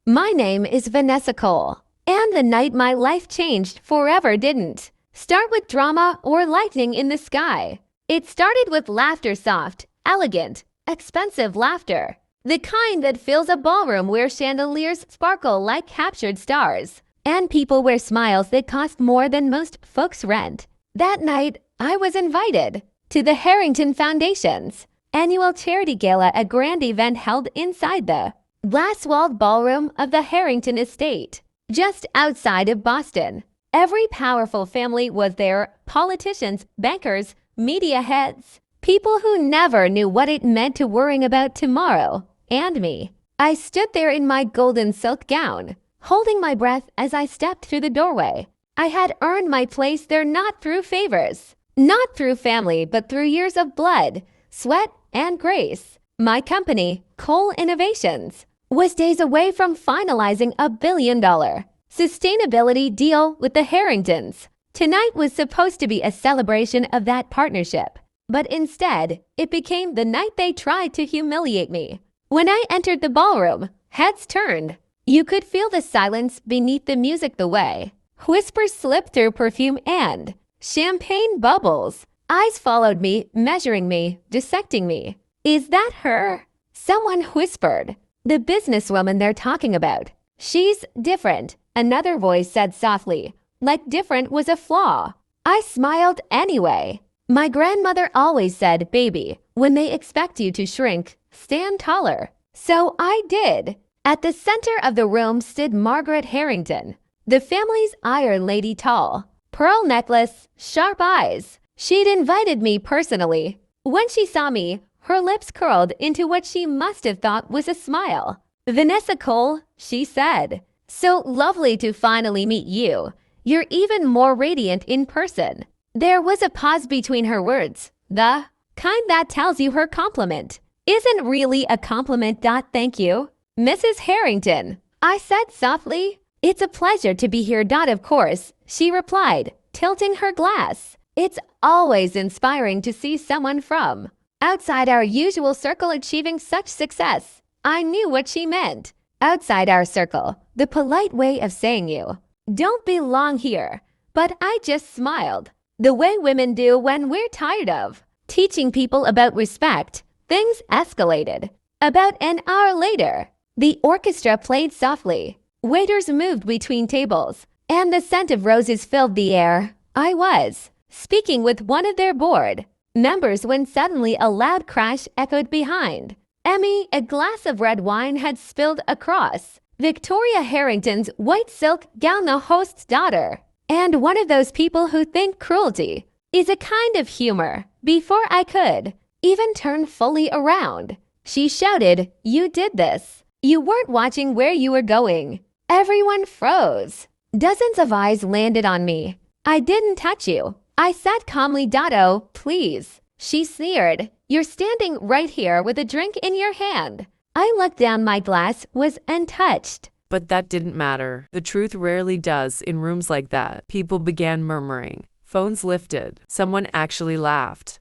My name is Vanessa Cole, and the night my life changed forever didn't start with drama or lightning in the sky. It started with laughter, soft, elegant, expensive laughter. The kind that fills a ballroom where chandeliers sparkle like captured stars, and people wear smiles that cost more than most folks' rent. That night, I was invited to the Harrington Foundation's annual charity gala, a grand event held inside the glass-walled ballroom of the Harrington estate, just outside of Boston. Every powerful family was there: politicians, bankers, media heads, people who never knew what it meant to worrying about tomorrow. And me. I stood there in my golden silk gown, holding my breath as I stepped through the doorway. I had earned my place there not through favors, not through family, but through years of blood, sweat, and grace. My company, Cole Innovations, was days away from finalizing a $1 billion sustainability deal with the Harringtons. Tonight was supposed to be a celebration of that partnership, but instead, it became the night they tried to humiliate me. When I entered the ballroom, heads turned. You could feel the silence beneath the music, the way whispers slipped through perfume and champagne bubbles. Eyes followed me, measuring me, dissecting me. Is that her? Someone whispered. The businesswoman they're talking about. She's different, another voice said softly, like different was a flaw. I smiled anyway. My grandmother always said, baby, when they expect you to shrink, stand taller. So I did. At the center of the room stood Margaret Harrington, the family's Iron Lady, tall, pearl necklace, sharp eyes. She'd invited me personally. When she saw me, her lips curled into what she must have thought was a smile. Vanessa Cole, she said. So lovely to finally meet you. You're even more radiant in person. There was a pause between her words, the kind that tells you her compliment isn't really a compliment. Thank you, Mrs. Harrington, I said softly. It's a pleasure to be here. Of course, she replied, tilting her glass. It's always inspiring to see someone from outside our usual circle achieving such success. I knew what she meant. Outside our circle, the polite way of saying you don't belong here. But I just smiled, the way women do when we're tired of teaching people about respect. Things escalated. About an hour later, the orchestra played softly. Waiters moved between tables, and the scent of roses filled the air. I was speaking with one of their board members when suddenly a loud crash echoed behind. Emmy, a glass of red wine had spilled across Victoria Harrington's white silk gown, the host's daughter, and one of those people who think cruelty is a kind of humor. Before I could even turn fully around, she shouted, "You did this. You weren't watching where you were going." Everyone froze. Dozens of eyes landed on me. "I didn't touch you," I said calmly. "Oh, please," she sneered. "You're standing right here with a drink in your hand." I looked down. My glass was untouched. But that didn't matter. The truth rarely does in rooms like that. People began murmuring. Phones lifted. Someone actually laughed.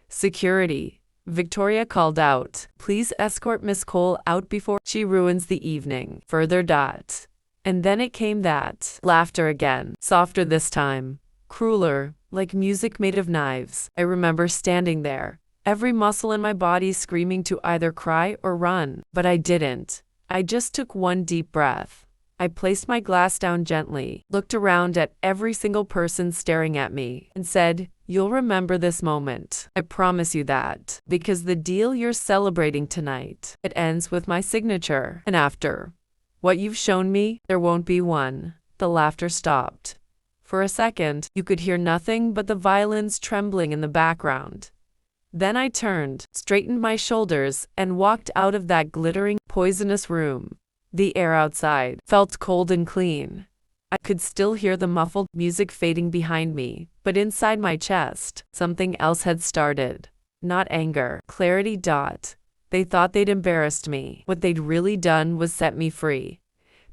"Security," Victoria called out. "Please escort Miss Cole out before she ruins the evening further. And then it came, that laughter again, softer this time, crueler, like music made of knives. I remember standing there, every muscle in my body screaming to either cry or run. But I didn't. I just took one deep breath. I placed my glass down gently, looked around at every single person staring at me, and said, "You'll remember this moment. I promise you that. Because the deal you're celebrating tonight, it ends with my signature. And after what you've shown me, there won't be one." The laughter stopped. For a second, you could hear nothing but the violins trembling in the background. Then I turned, straightened my shoulders, and walked out of that glittering, poisonous room. The air outside felt cold and clean. I could still hear the muffled music fading behind me, but inside my chest, something else had started. Not anger, clarity. They thought they'd embarrassed me. What they'd really done was set me free.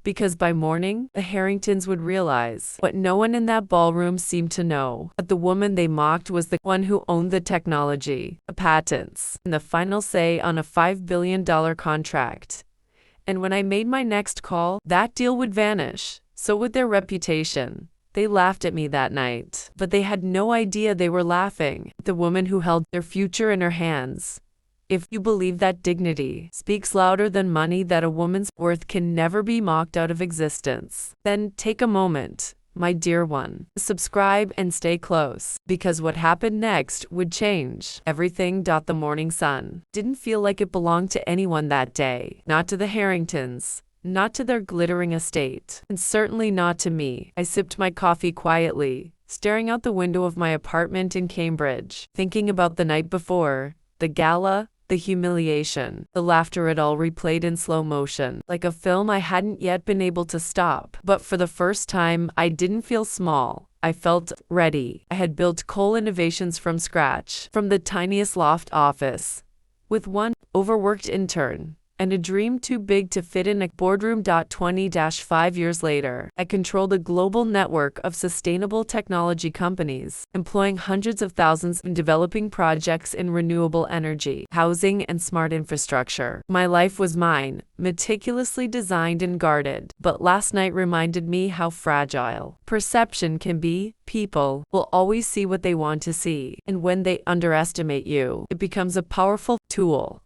Because by morning, the Harringtons would realize what no one in that ballroom seemed to know: that the woman they mocked was the one who owned the technology, the patents, and the final say on a $5 billion contract. And when I made my next call, that deal would vanish. So would their reputation. They laughed at me that night, but they had no idea they were laughing at the woman who held their future in her hands. If you believe that dignity speaks louder than money, that a woman's worth can never be mocked out of existence, then take a moment, my dear one, subscribe and stay close, because what happened next would change everything. The morning sun didn't feel like it belonged to anyone that day, not to the Harringtons, not to their glittering estate, and certainly not to me. I sipped my coffee quietly, staring out the window of my apartment in Cambridge, thinking about the night before, the gala, the humiliation, the laughter. It all replayed in slow motion, like a film I hadn't yet been able to stop. But for the first time, I didn't feel small. I felt ready. I had built Cole Innovations from scratch, from the tiniest loft office, with one overworked intern, and a dream too big to fit in a boardroom. 20-5 years later, I controlled a global network of sustainable technology companies, employing hundreds of thousands in developing projects in renewable energy, housing, and smart infrastructure. My life was mine, meticulously designed and guarded. But last night reminded me how fragile perception can be. People will always see what they want to see, and when they underestimate you, it becomes a powerful tool.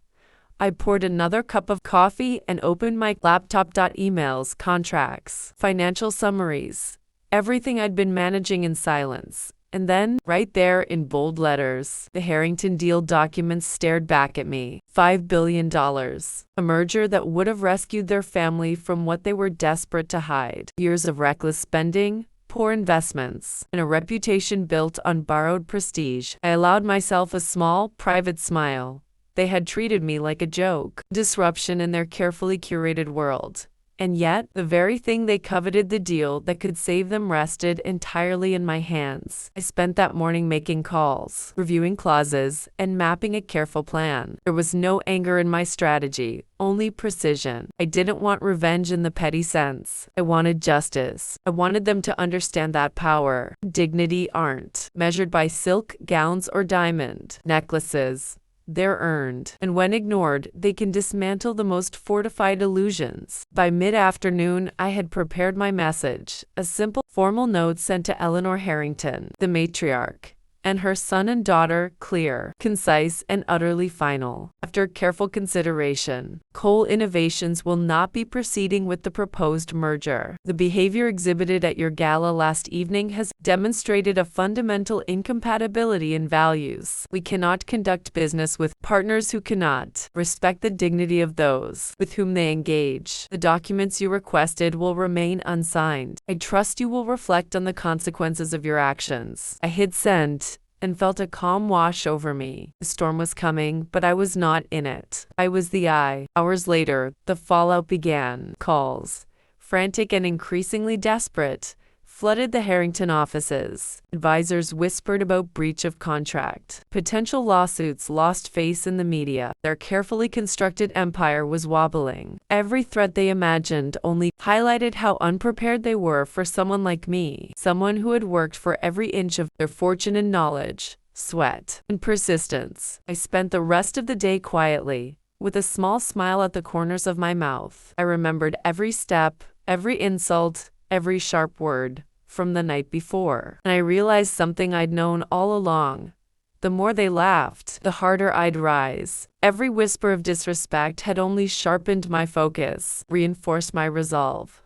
I poured another cup of coffee and opened my laptop. Emails, contracts, financial summaries, everything I'd been managing in silence. And then, right there in bold letters, the Harrington deal documents stared back at me. $5 billion. A merger that would have rescued their family from what they were desperate to hide. Years of reckless spending, poor investments, and a reputation built on borrowed prestige. I allowed myself a small, private smile. They had treated me like a joke, disruption in their carefully curated world. And yet, the very thing they coveted, the deal that could save them, rested entirely in my hands. I spent that morning making calls, reviewing clauses, and mapping a careful plan. There was no anger in my strategy, only precision. I didn't want revenge in the petty sense. I wanted justice. I wanted them to understand that power, dignity aren't measured by silk gowns or diamond necklaces. They're earned, and when ignored, they can dismantle the most fortified illusions. By mid-afternoon, I had prepared my message, a simple, formal note sent to Eleanor Harrington, the matriarch, and her son and daughter, clear, concise, and utterly final. After careful consideration, Cole Innovations will not be proceeding with the proposed merger. The behavior exhibited at your gala last evening has demonstrated a fundamental incompatibility in values. We cannot conduct business with partners who cannot respect the dignity of those with whom they engage. The documents you requested will remain unsigned. I trust you will reflect on the consequences of your actions. I hit send and felt a calm wash over me. The storm was coming, but I was not in it. I was the eye. Hours later, the fallout began. Calls, frantic and increasingly desperate, flooded the Harrington offices. Advisors whispered about breach of contract. Potential lawsuits lost face in the media. Their carefully constructed empire was wobbling. Every threat they imagined only highlighted how unprepared they were for someone like me, someone who had worked for every inch of their fortune in knowledge, sweat, and persistence. I spent the rest of the day quietly, with a small smile at the corners of my mouth. I remembered every step, every insult, every sharp word from the night before. And I realized something I'd known all along. The more they laughed, the harder I'd rise. Every whisper of disrespect had only sharpened my focus, reinforced my resolve.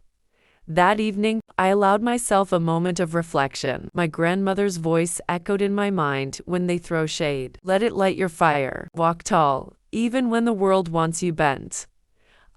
That evening, I allowed myself a moment of reflection. My grandmother's voice echoed in my mind: when they throw shade, let it light your fire. Walk tall, even when the world wants you bent.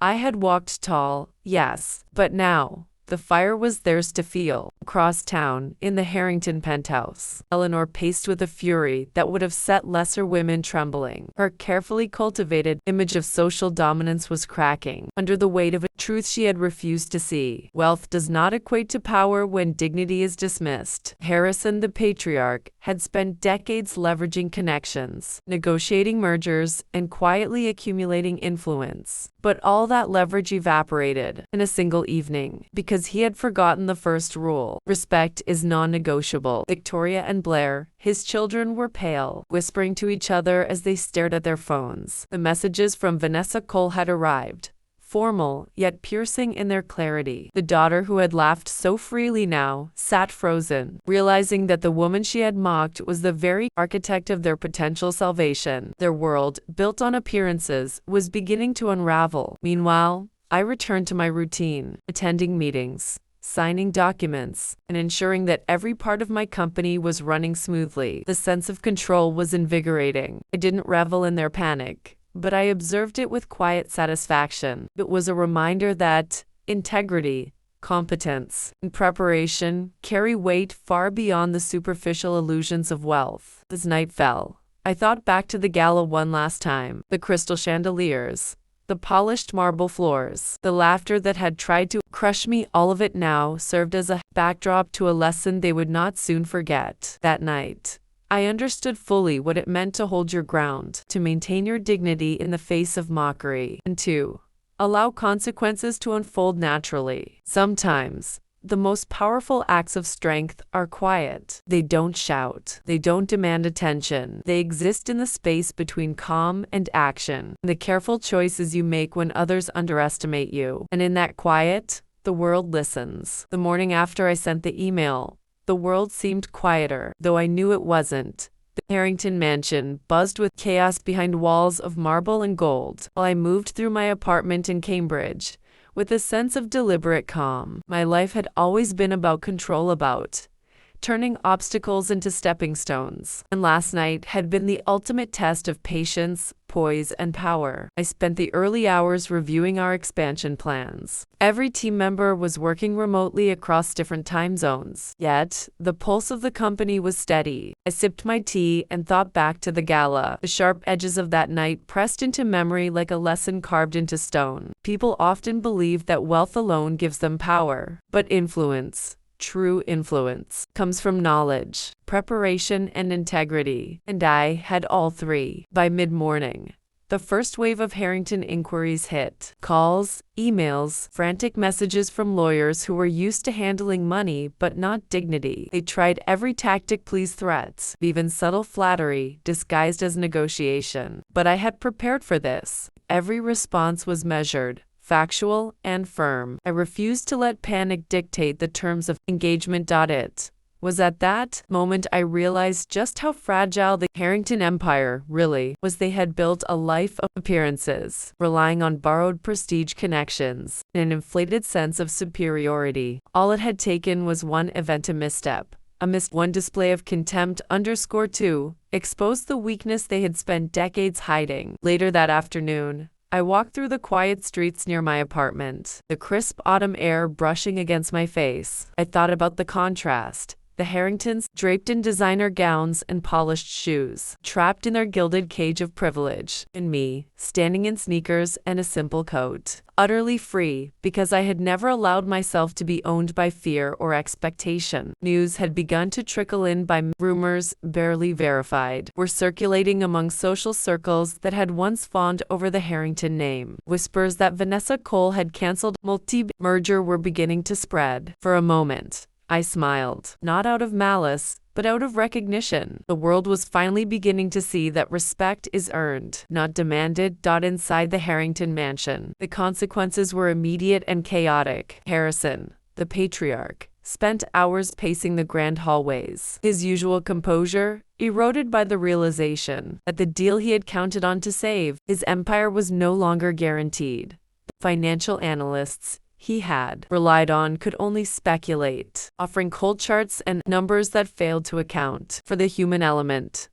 I had walked tall, yes, but now the fire was theirs to feel. Across town, in the Harrington penthouse, Eleanor paced with a fury that would have set lesser women trembling. Her carefully cultivated image of social dominance was cracking under the weight of a truth she had refused to see. Wealth does not equate to power when dignity is dismissed. Harrison, the patriarch, had spent decades leveraging connections, negotiating mergers, and quietly accumulating influence. But all that leverage evaporated in a single evening, because he had forgotten the first rule. Respect is non-negotiable. Victoria and Blair, his children, were pale, whispering to each other as they stared at their phones. The messages from Vanessa Cole had arrived. formal yet piercing in their clarity. The daughter who had laughed so freely now sat frozen, realizing that the woman she had mocked was the very architect of their potential salvation. Their world, built on appearances, was beginning to unravel. Meanwhile, I returned to my routine, attending meetings, signing documents, and ensuring that every part of my company was running smoothly. The sense of control was invigorating. I didn't revel in their panic, but I observed it with quiet satisfaction. It was a reminder that integrity, competence, and preparation carry weight far beyond the superficial illusions of wealth. As night fell, I thought back to the gala one last time, the crystal chandeliers, the polished marble floors, the laughter that had tried to crush me. All of it now served as a backdrop to a lesson they would not soon forget. That night, I understood fully what it meant to hold your ground, to maintain your dignity in the face of mockery, and to allow consequences to unfold naturally. Sometimes, the most powerful acts of strength are quiet. They don't shout. They don't demand attention. They exist in the space between calm and action, the careful choices you make when others underestimate you. And in that quiet, the world listens. The morning after I sent the email, the world seemed quieter, though I knew it wasn't. The Harrington mansion buzzed with chaos behind walls of marble and gold, while I moved through my apartment in Cambridge with a sense of deliberate calm. My life had always been about control, about turning obstacles into stepping stones. And last night had been the ultimate test of patience, poise, and power. I spent the early hours reviewing our expansion plans. Every team member was working remotely across different time zones. Yet, the pulse of the company was steady. I sipped my tea and thought back to the gala. The sharp edges of that night pressed into memory like a lesson carved into stone. People often believe that wealth alone gives them power, but influence, true influence, comes from knowledge, preparation, and integrity. And I had all three. By mid-morning, the first wave of Harrington inquiries hit. Calls, emails, frantic messages from lawyers who were used to handling money but not dignity. They tried every tactic: please, threats, even subtle flattery disguised as negotiation. But I had prepared for this. Every response was measured, factual, and firm. I refused to let panic dictate the terms of engagement. It was at that moment I realized just how fragile the Harrington empire really was. They had built a life of appearances, relying on borrowed prestige, connections, and an inflated sense of superiority. All it had taken was one event, a misstep. One display of contempt _2 exposed the weakness they had spent decades hiding. Later that afternoon, I walked through the quiet streets near my apartment, the crisp autumn air brushing against my face. I thought about the contrast. The Harringtons, draped in designer gowns and polished shoes, trapped in their gilded cage of privilege, and me, standing in sneakers and a simple coat, utterly free because I had never allowed myself to be owned by fear or expectation. News had begun to trickle in. By rumors, barely verified, were circulating among social circles that had once fawned over the Harrington name. Whispers that Vanessa Cole had canceled multi-merger were beginning to spread. For a moment, I smiled, not out of malice, but out of recognition. The world was finally beginning to see that respect is earned, not demanded. Inside the Harrington mansion, the consequences were immediate and chaotic. Harrison, the patriarch, spent hours pacing the grand hallways, his usual composure eroded by the realization that the deal he had counted on to save his empire was no longer guaranteed. Financial analysts he had relied on could only speculate, offering cold charts and numbers that failed to account for the human element.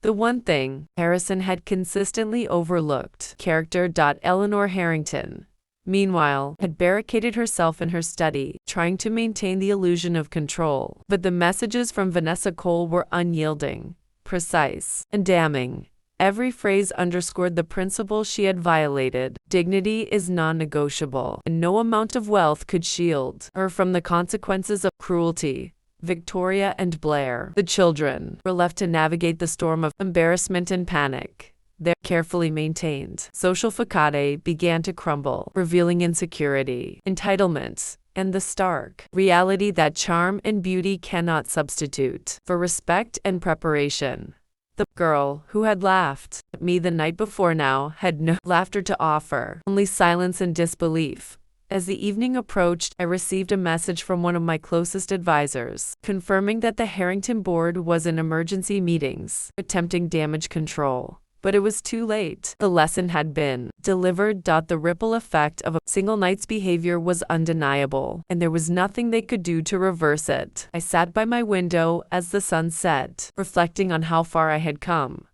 The one thing Harrison had consistently overlooked: character. Eleanor Harrington, meanwhile, had barricaded herself in her study, trying to maintain the illusion of control. But the messages from Vanessa Cole were unyielding, precise, and damning. Every phrase underscored the principle she had violated. Dignity is non-negotiable, and no amount of wealth could shield her from the consequences of cruelty. Victoria and Blair, the children, were left to navigate the storm of embarrassment and panic. Their carefully maintained social facade began to crumble, revealing insecurity, entitlement, and the stark reality that charm and beauty cannot substitute for respect and preparation. The girl who had laughed at me the night before now had no laughter to offer, only silence and disbelief. As the evening approached, I received a message from one of my closest advisors, confirming that the Harrington board was in emergency meetings, attempting damage control. But it was too late. The lesson had been delivered. The ripple effect of a single night's behavior was undeniable, and there was nothing they could do to reverse it. I sat by my window as the sun set, reflecting on how far I had come.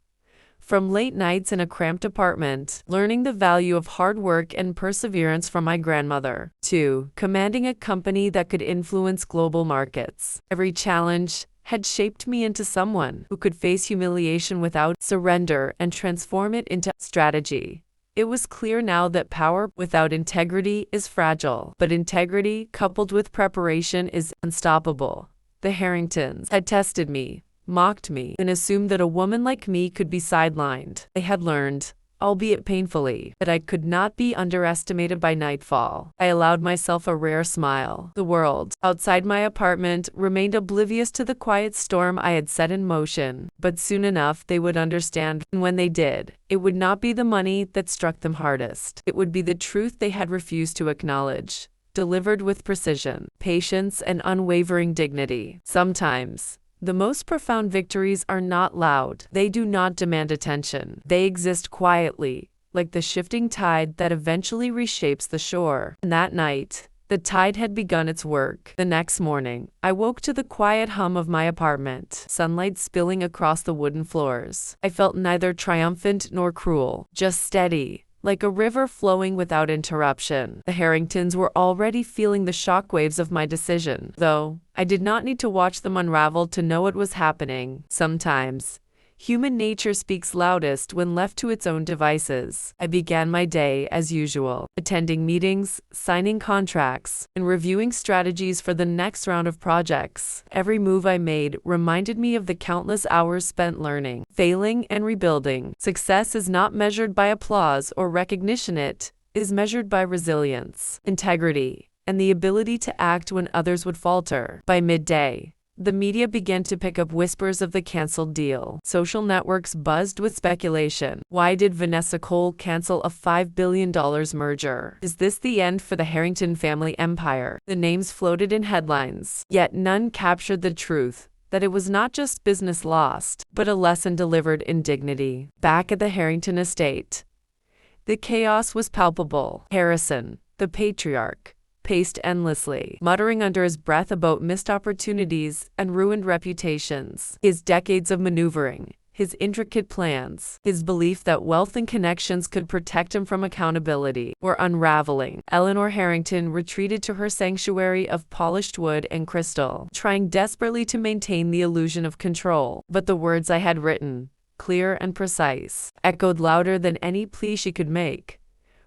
From late nights in a cramped apartment, learning the value of hard work and perseverance from my grandmother, to commanding a company that could influence global markets. Every challenge had shaped me into someone who could face humiliation without surrender and transform it into strategy. It was clear now that power without integrity is fragile, but integrity coupled with preparation is unstoppable. The Harringtons had tested me, mocked me, and assumed that a woman like me could be sidelined. They had learned, albeit painfully, that I could not be underestimated by nightfall. I allowed myself a rare smile. The world outside my apartment remained oblivious to the quiet storm I had set in motion, but soon enough they would understand, and when they did, it would not be the money that struck them hardest. It would be the truth they had refused to acknowledge, delivered with precision, patience, and unwavering dignity. Sometimes, the most profound victories are not loud. They do not demand attention. They exist quietly, like the shifting tide that eventually reshapes the shore. And that night, the tide had begun its work. The next morning, I woke to the quiet hum of my apartment, sunlight spilling across the wooden floors. I felt neither triumphant nor cruel, just steady, like a river flowing without interruption. The Harringtons were already feeling the shockwaves of my decision, though I did not need to watch them unravel to know it was happening. Sometimes, human nature speaks loudest when left to its own devices. I began my day as usual, attending meetings, signing contracts, and reviewing strategies for the next round of projects. Every move I made reminded me of the countless hours spent learning, failing, and rebuilding. Success is not measured by applause or recognition, it is measured by resilience, integrity, and the ability to act when others would falter. By midday, the media began to pick up whispers of the canceled deal. Social networks buzzed with speculation. Why did Vanessa Cole cancel a $5 billion merger? Is this the end for the Harrington family empire? The names floated in headlines, yet none captured the truth that it was not just business lost, but a lesson delivered in dignity. Back at the Harrington estate, the chaos was palpable. Harrison, the patriarch, paced endlessly, muttering under his breath about missed opportunities and ruined reputations. His decades of maneuvering, his intricate plans, his belief that wealth and connections could protect him from accountability were unraveling. Eleanor Harrington retreated to her sanctuary of polished wood and crystal, trying desperately to maintain the illusion of control. But the words I had written, clear and precise, echoed louder than any plea she could make.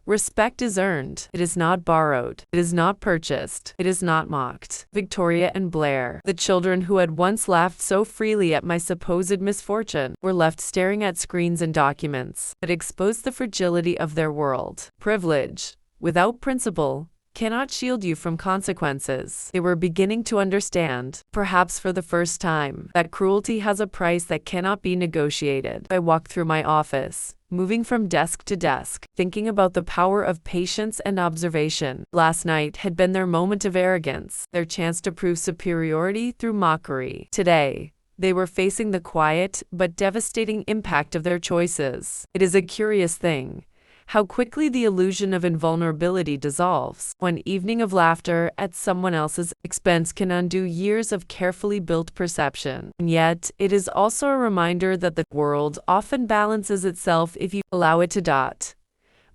Respect is earned. It is not borrowed. It is not purchased. It is not mocked. Victoria and Blair, the children who had once laughed so freely at my supposed misfortune, were left staring at screens and documents that exposed the fragility of their world. Privilege, without principle, cannot shield you from consequences. They were beginning to understand, perhaps for the first time, that cruelty has a price that cannot be negotiated. I walked through my office, moving from desk to desk, thinking about the power of patience and observation. Last night had been their moment of arrogance, their chance to prove superiority through mockery. Today, they were facing the quiet but devastating impact of their choices. It is a curious thing how quickly the illusion of invulnerability dissolves. One evening of laughter at someone else's expense can undo years of carefully built perception. And yet, it is also a reminder that the world often balances itself if you allow it to.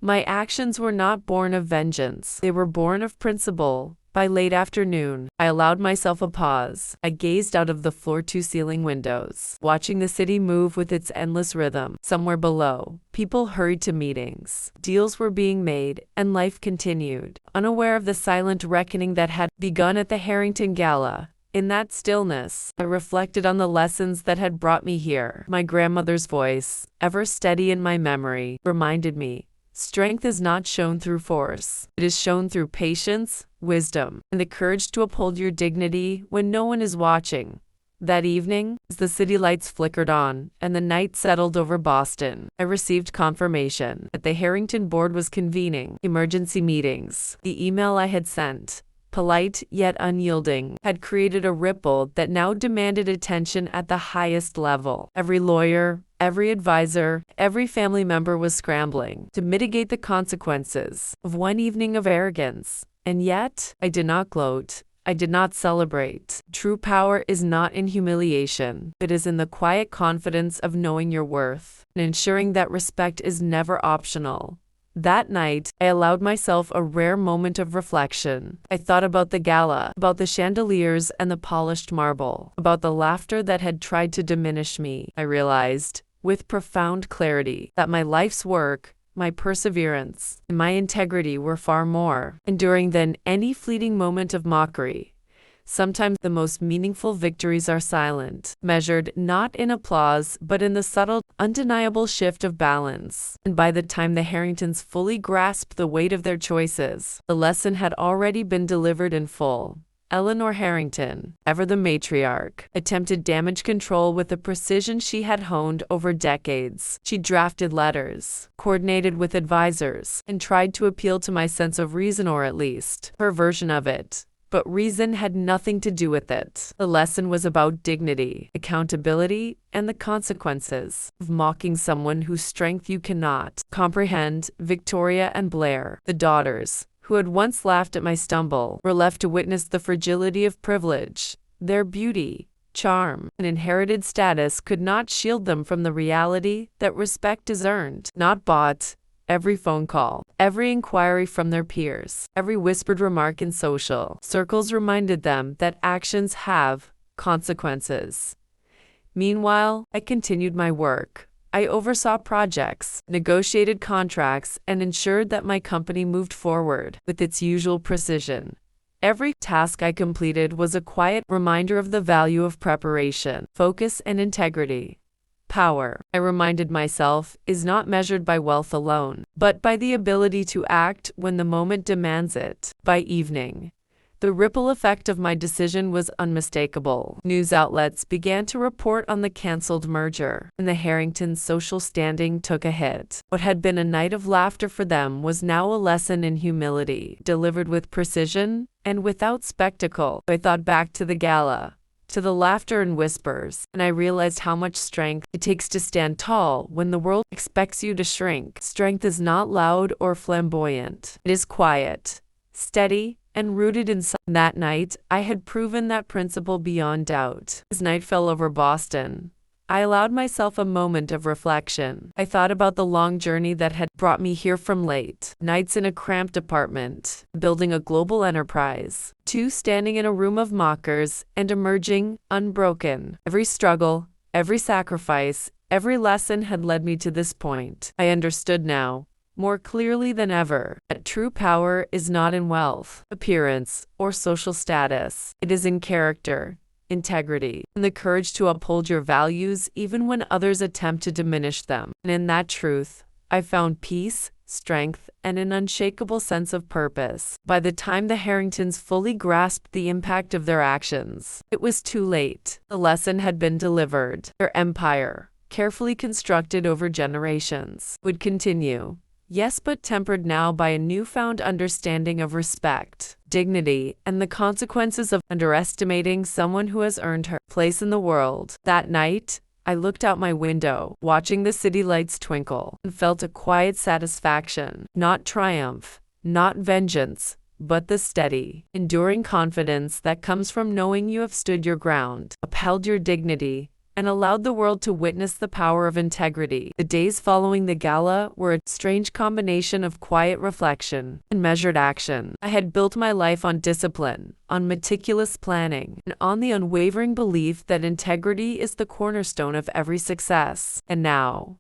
My actions were not born of vengeance. They were born of principle. By late afternoon, I allowed myself a pause. I gazed out of the floor-to-ceiling windows, watching the city move with its endless rhythm. Somewhere below, people hurried to meetings. Deals were being made, and life continued, unaware of the silent reckoning that had begun at the Harrington Gala. In that stillness, I reflected on the lessons that had brought me here. My grandmother's voice, ever steady in my memory, reminded me, strength is not shown through force. It is shown through patience, wisdom, and the courage to uphold your dignity when no one is watching. That evening, as the city lights flickered on and the night settled over Boston, I received confirmation that the Harrington board was convening emergency meetings. The email I had sent, polite yet unyielding, had created a ripple that now demanded attention at the highest level. Every lawyer, every advisor, every family member was scrambling to mitigate the consequences of one evening of arrogance. And yet, I did not gloat. I did not celebrate. True power is not in humiliation. It is in the quiet confidence of knowing your worth and ensuring that respect is never optional. That night, I allowed myself a rare moment of reflection. I thought about the gala, about the chandeliers and the polished marble, about the laughter that had tried to diminish me. I realized, with profound clarity, that my life's work, my perseverance, and my integrity were far more enduring than any fleeting moment of mockery. Sometimes the most meaningful victories are silent, measured not in applause, but in the subtle, undeniable shift of balance. And by the time the Harringtons fully grasped the weight of their choices, the lesson had already been delivered in full. Eleanor Harrington, ever the matriarch, attempted damage control with the precision she had honed over decades. She drafted letters, coordinated with advisors, and tried to appeal to my sense of reason, or at least her version of it. But reason had nothing to do with it. The lesson was about dignity, accountability, and the consequences of mocking someone whose strength you cannot comprehend. Victoria and Blair, the daughters, who had once laughed at my stumble, were left to witness the fragility of privilege. Their beauty, charm, and inherited status could not shield them from the reality that respect is earned, not bought. Every phone call, every inquiry from their peers, every whispered remark in social circles reminded them that actions have consequences. Meanwhile, I continued my work. I oversaw projects, negotiated contracts, and ensured that my company moved forward with its usual precision. Every task I completed was a quiet reminder of the value of preparation, focus, and integrity. Power, I reminded myself, is not measured by wealth alone, but by the ability to act when the moment demands it. By evening, the ripple effect of my decision was unmistakable. News outlets began to report on the canceled merger, and the Harringtons' social standing took a hit. What had been a night of laughter for them was now a lesson in humility, delivered with precision and without spectacle. I thought back to the gala, to the laughter and whispers, and I realized how much strength it takes to stand tall when the world expects you to shrink. Strength is not loud or flamboyant. It is quiet, steady, and rooted in that night. I had proven that principle beyond doubt. As night fell over Boston, I allowed myself a moment of reflection. I thought about the long journey that had brought me here, from late nights in a cramped apartment, building a global enterprise, to standing in a room of mockers and emerging unbroken. Every struggle, every sacrifice, every lesson had led me to this point. I understood now, more clearly than ever, that true power is not in wealth, appearance, or social status. It is in character, integrity, and the courage to uphold your values even when others attempt to diminish them. And in that truth, I found peace, strength, and an unshakable sense of purpose. By the time the Harringtons fully grasped the impact of their actions, it was too late. The lesson had been delivered. Their empire, carefully constructed over generations, would continue. Yes, but tempered now by a newfound understanding of respect, dignity, and the consequences of underestimating someone who has earned her place in the world. That night, I looked out my window, watching the city lights twinkle, and felt a quiet satisfaction, not triumph, not vengeance, but the steady, enduring confidence that comes from knowing you have stood your ground, upheld your dignity, and allowed the world to witness the power of integrity. The days following the gala were a strange combination of quiet reflection and measured action. I had built my life on discipline, on meticulous planning, and on the unwavering belief that integrity is the cornerstone of every success. And now,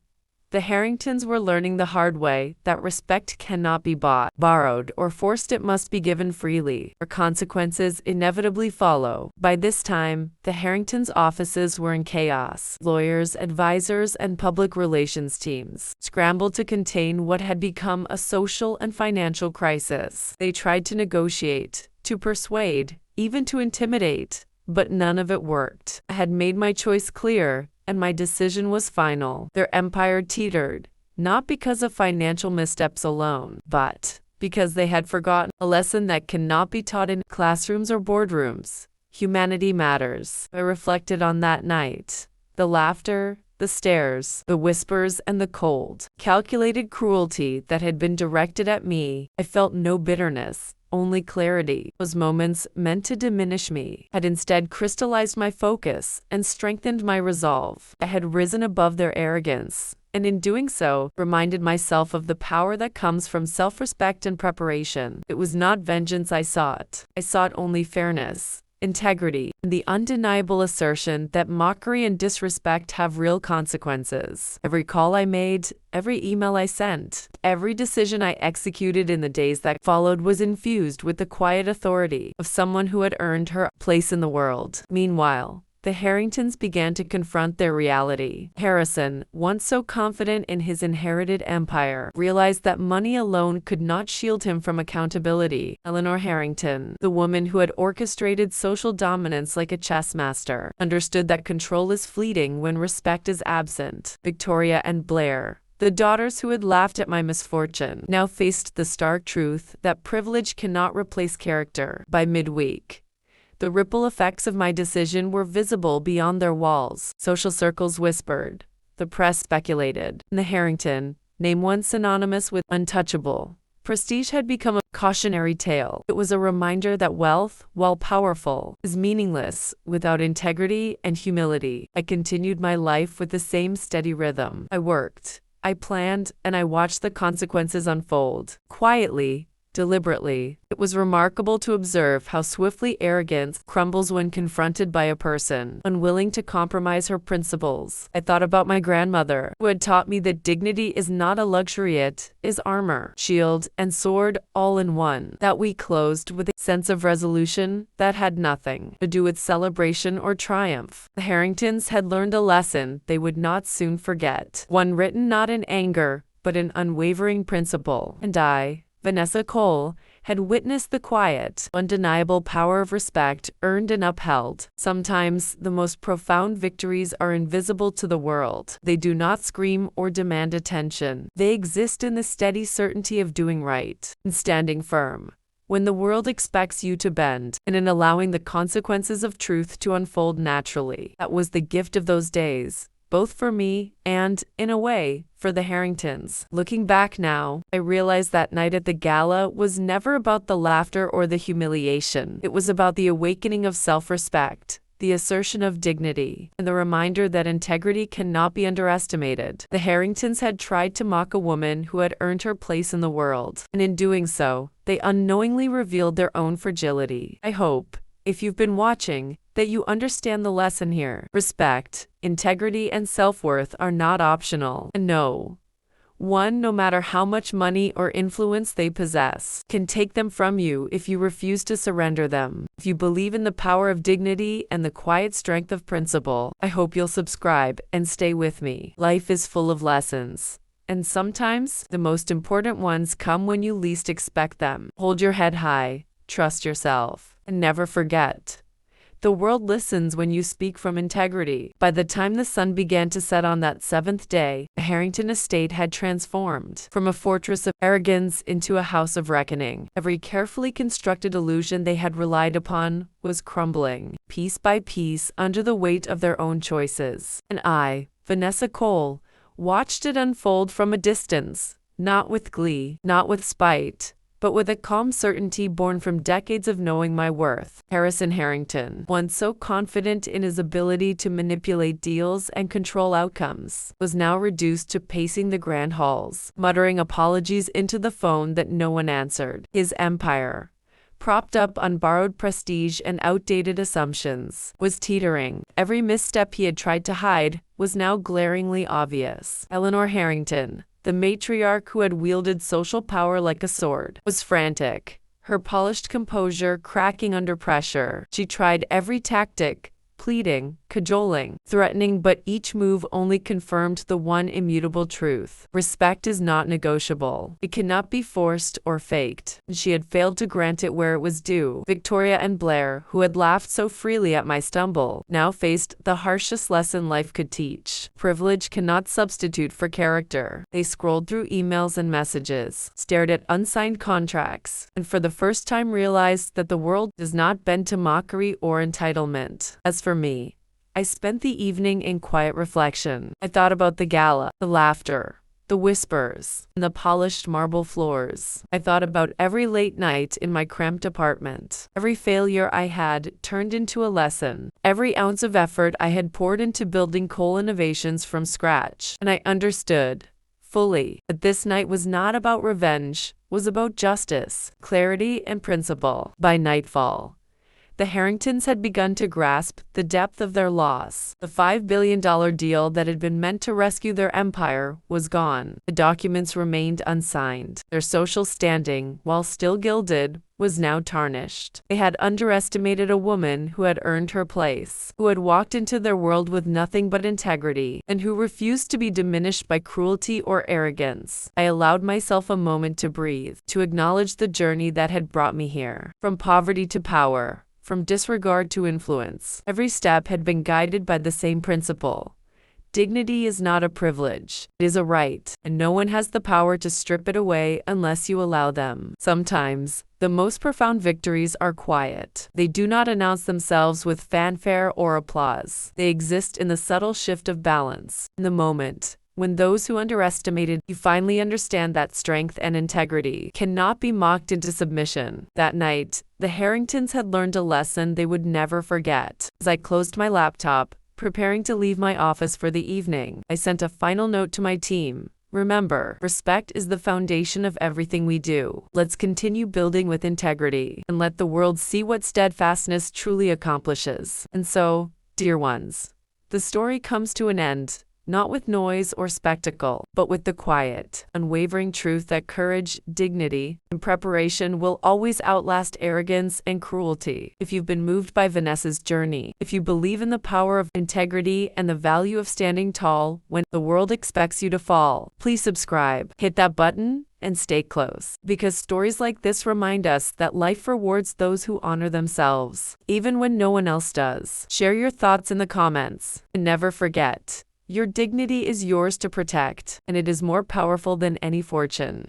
the Harringtons were learning the hard way that respect cannot be bought, borrowed, or forced. It must be given freely, or consequences inevitably follow. By this time, the Harringtons' offices were in chaos. Lawyers, advisors, and public relations teams scrambled to contain what had become a social and financial crisis. They tried to negotiate, to persuade, even to intimidate, But none of it worked. I had made my choice clear, and my decision was final. Their empire teetered, not because of financial missteps alone, but because they had forgotten a lesson that cannot be taught in classrooms or boardrooms. Humanity matters. I reflected on that night. The laughter, the stares, the whispers, and the cold, calculated cruelty that had been directed at me. I felt no bitterness, only clarity. Those moments meant to diminish me had instead crystallized my focus and strengthened my resolve. I had risen above their arrogance, and in doing so, reminded myself of the power that comes from self-respect and preparation. It was not vengeance I sought. I sought only fairness, integrity, and the undeniable assertion that mockery and disrespect have real consequences. Every call I made, every email I sent, every decision I executed in the days that followed was infused with the quiet authority of someone who had earned her place in the world. Meanwhile, the Harringtons began to confront their reality. Harrison, once so confident in his inherited empire, realized that money alone could not shield him from accountability. Eleanor Harrington, the woman who had orchestrated social dominance like a chess master, understood that control is fleeting when respect is absent. Victoria and Blair, the daughters who had laughed at my misfortune, now faced the stark truth that privilege cannot replace character. By midweek, the ripple effects of my decision were visible beyond their walls. Social circles whispered. The press speculated. The Harrington, name once synonymous with untouchable, prestige had become a cautionary tale. It was a reminder that wealth, while powerful, is meaningless without integrity and humility. I continued my life with the same steady rhythm. I worked, I planned, and I watched the consequences unfold. Quietly, deliberately. It was remarkable to observe how swiftly arrogance crumbles when confronted by a person unwilling to compromise her principles. I thought about my grandmother, who had taught me that dignity is not a luxury, it is armor, shield, and sword all in one. That week closed with a sense of resolution that had nothing to do with celebration or triumph. The Harringtons had learned a lesson they would not soon forget, one written not in anger, but in unwavering principle. And I, Vanessa Cole, had witnessed the quiet, undeniable power of respect earned and upheld. Sometimes the most profound victories are invisible to the world. They do not scream or demand attention. They exist in the steady certainty of doing right and standing firm when the world expects you to bend, and in allowing the consequences of truth to unfold naturally. That was the gift of those days, both for me and, in a way, for the Harringtons. Looking back now, I realize that night at the gala was never about the laughter or the humiliation. It was about the awakening of self-respect, the assertion of dignity, and the reminder that integrity cannot be underestimated. The Harringtons had tried to mock a woman who had earned her place in the world, and in doing so, they unknowingly revealed their own fragility. I hope, if you've been watching, that you understand the lesson here. Respect, integrity, and self-worth are not optional. And no matter how much money or influence they possess, can take them from you if you refuse to surrender them. If you believe in the power of dignity and the quiet strength of principle, I hope you'll subscribe and stay with me. Life is full of lessons, and sometimes the most important ones come when you least expect them. Hold your head high, trust yourself, and never forget, the world listens when you speak from integrity. By the time the sun began to set on that seventh day, the Harrington estate had transformed from a fortress of arrogance into a house of reckoning. Every carefully constructed illusion they had relied upon was crumbling, piece by piece, under the weight of their own choices. And I, Vanessa Cole, watched it unfold from a distance, not with glee, not with spite, but with a calm certainty born from decades of knowing my worth. Harrison Harrington, once so confident in his ability to manipulate deals and control outcomes, was now reduced to pacing the grand halls, muttering apologies into the phone that no one answered. His empire, propped up on borrowed prestige and outdated assumptions, was teetering. Every misstep he had tried to hide was now glaringly obvious. Eleanor Harrington, the matriarch who had wielded social power like a sword, was frantic, her polished composure cracking under pressure. She tried every tactic, pleading, cajoling, threatening, but each move only confirmed the one immutable truth. Respect is not negotiable. It cannot be forced or faked. She had failed to grant it where it was due. Victoria and Blair, who had laughed so freely at my stumble, now faced the harshest lesson life could teach. Privilege cannot substitute for character. They scrolled through emails and messages, stared at unsigned contracts, and for the first time realized that the world does not bend to mockery or entitlement. As for me, I spent the evening in quiet reflection. I thought about the gala, the laughter, the whispers, and the polished marble floors. I thought about every late night in my cramped apartment, every failure I had turned into a lesson, every ounce of effort I had poured into building coal innovations from scratch. And I understood fully that this night was not about revenge, was about justice, clarity, and principle. By nightfall, the Harringtons had begun to grasp the depth of their loss. The $5 billion deal that had been meant to rescue their empire was gone. The documents remained unsigned. Their social standing, while still gilded, was now tarnished. They had underestimated a woman who had earned her place, who had walked into their world with nothing but integrity, and who refused to be diminished by cruelty or arrogance. I allowed myself a moment to breathe, to acknowledge the journey that had brought me here. From poverty to power, from disregard to influence, every step had been guided by the same principle. Dignity is not a privilege, it is a right, and no one has the power to strip it away unless you allow them. Sometimes, the most profound victories are quiet. They do not announce themselves with fanfare or applause. They exist in the subtle shift of balance, in the moment when those who underestimated you finally understand that strength and integrity cannot be mocked into submission. That night, the Harringtons had learned a lesson they would never forget. As I closed my laptop, preparing to leave my office for the evening, I sent a final note to my team. Remember, respect is the foundation of everything we do. Let's continue building with integrity and let the world see what steadfastness truly accomplishes. And so, dear ones, the story comes to an end, not with noise or spectacle, but with the quiet, unwavering truth that courage, dignity, and preparation will always outlast arrogance and cruelty. If you've been moved by Vanessa's journey, if you believe in the power of integrity and the value of standing tall when the world expects you to fall, please subscribe, hit that button, and stay close. Because stories like this remind us that life rewards those who honor themselves, even when no one else does. Share your thoughts in the comments, and never forget, your dignity is yours to protect, and it is more powerful than any fortune.